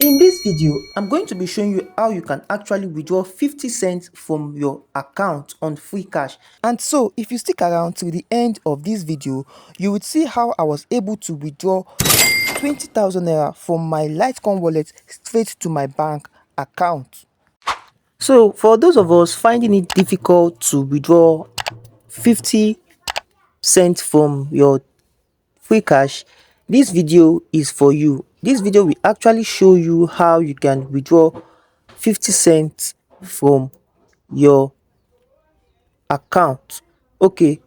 In this video, I'm going to be showing you how you can actually withdraw 50 cents from your account on Freecash. And so, if you stick around till the end of this video, you would see how I was able to withdraw 20,000 naira from my Litecoin wallet straight to my bank account. So, for those of us finding it difficult to withdraw 50 cents from your Freecash, this video is for you. This video will actually show you how you can withdraw 50 cents from your account. Okay,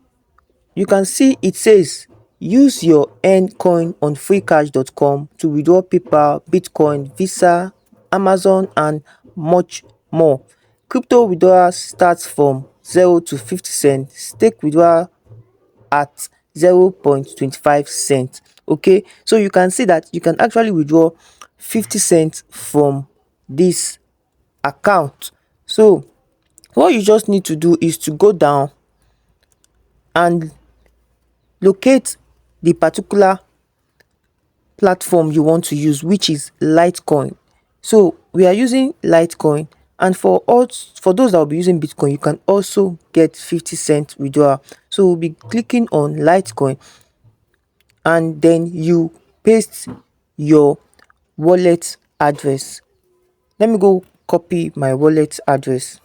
you can see it says use your earned coin on freecash.com to withdraw PayPal, Bitcoin, Visa, Amazon and much more. Crypto withdrawal starts from 0 to 50 cents. Stake withdrawal at 0.25 cents. Okay, so you can see that you can actually withdraw 50 cents from this account. So what you just need to do is to go down and locate the particular platform you want to use, which is Litecoin. So we are using Litecoin, and for those that will be using Bitcoin, you can also get 50 cents withdrawal. So we'll be clicking on Litecoin and then you paste your wallet address. Let me go copy my wallet address.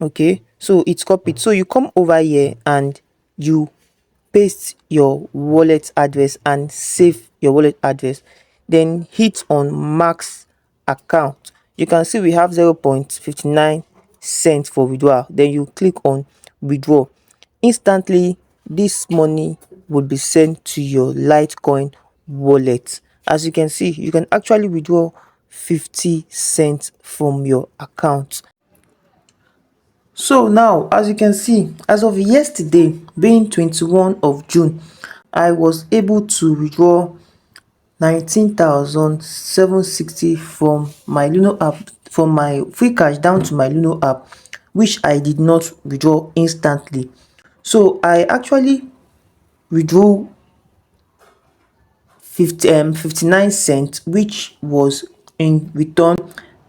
Okay, so it's copied. So you come over here and you paste your wallet address and save your wallet address, then hit on max account. You can see we have 0.59 cents for withdrawal. Then you click on withdraw. Instantly this money will be sent to your Litecoin wallet. As you can see, you can actually withdraw 50 cents from your account. So now, as you can see, as of yesterday being 21 of June, I was able to withdraw 19,760 from my Luno app, from my Freecash down to my Luno app, which I did not withdraw instantly. So I actually withdrew 59 cents, which was in return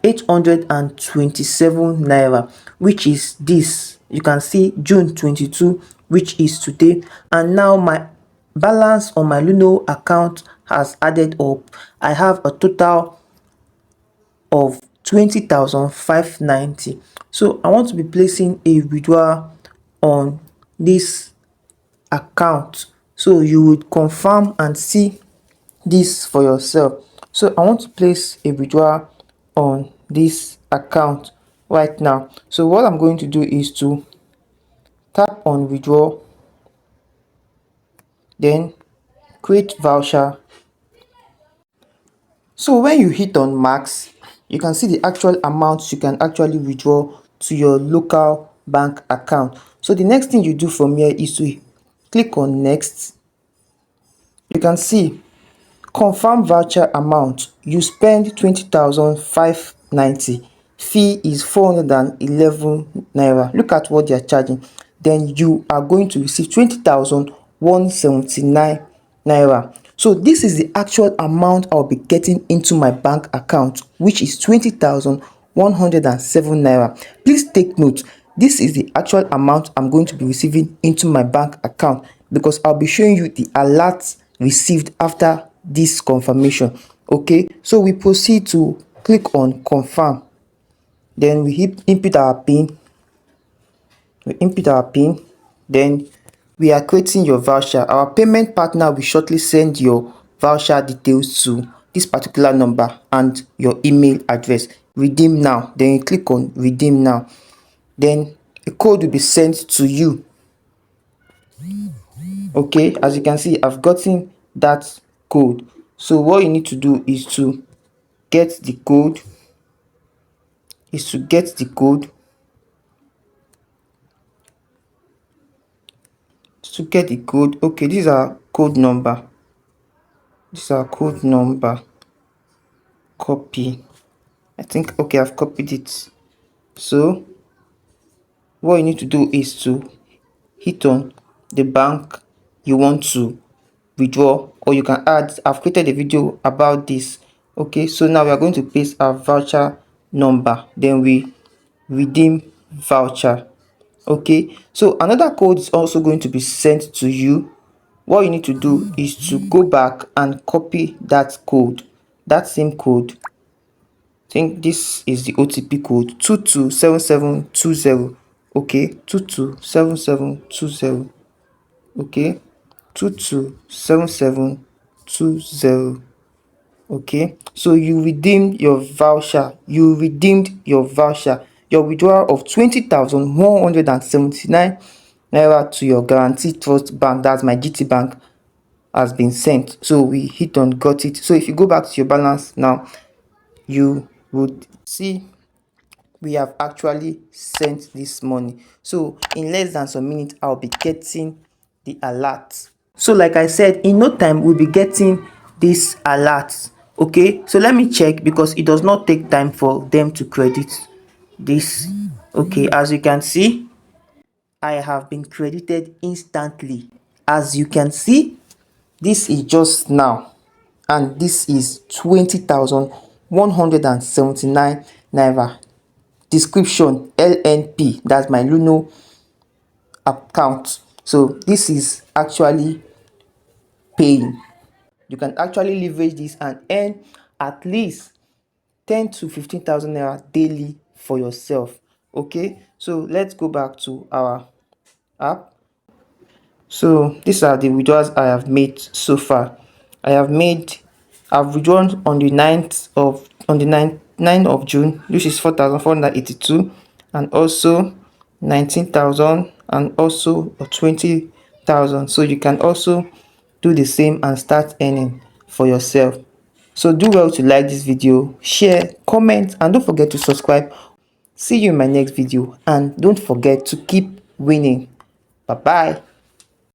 827 naira, which is this. You can see June 22, which is today, and now my balance on my Luno account has added up. I have a total of 20,590. So I want to be placing a withdrawal on this account, so you would confirm and see this for yourself. So I want to place a withdrawal on this account right now. So what I'm going to do is to tap on withdraw, then create voucher. So when you hit on max, you can see the actual amount you can actually withdraw to your local bank account. So the next thing you do from here is to click on next. You can see confirm voucher amount. You spend 20,590. Fee is 411 naira. Look at what they are charging. Then you are going to receive 20,179 naira. So this is the actual amount I'll be getting into my bank account, which is 20,107 naira. Please take note, this is the actual amount I'm going to be receiving into my bank account, because I'll be showing you the alerts received after this confirmation. Okay, so we proceed to click on confirm. Then we input our pin. Then we are creating your voucher. Our payment partner will shortly send your voucher details to this particular number and your email address. Redeem now. Then you click on redeem now. Then a code will be sent to you. Okay, as you can see, I've gotten that code. So what you need to do is to get the code. Okay, this is our code number. Copy. I think, okay, I've copied it. So what you need to do is to hit on the bank you want to withdraw, or you can add. I've created a video about this. Okay, so now we are going to paste our voucher number, then we redeem voucher. Okay, so another code is also going to be sent to you. What you need to do is to go back and copy that code, that same code. I think this is the OTP code 227720. Okay, 227720. Okay, 227720. Okay, so you redeemed your voucher. Your withdrawal of 20,179 naira to your guaranteed trust bank, that's my GT bank, has been sent. So we hit on got it. So if you go back to your balance now, you would see we have actually sent this money. So in less than some minutes, I'll be getting the alert. So like I said, in no time we'll be getting this alert. Okay, so let me check, because it does not take time for them to credit this. Okay, as you can see, I have been credited instantly. As you can see, this is just now, and this is 20,179 naira. Description LNP, that's my Luno account. So this is actually paying. You can actually leverage this and earn at least 10 to 15,000 naira daily for yourself. Okay, so let's go back to our app. So these are the withdrawals I have made so far. I've withdrawn on the 9th of June, which is 4,482, and also 19,000, and also 20,000. So you can also do the same and start earning for yourself. So do well to like this video, share, comment, and don't forget to subscribe. See you in my next video, and don't forget to keep winning. Bye bye.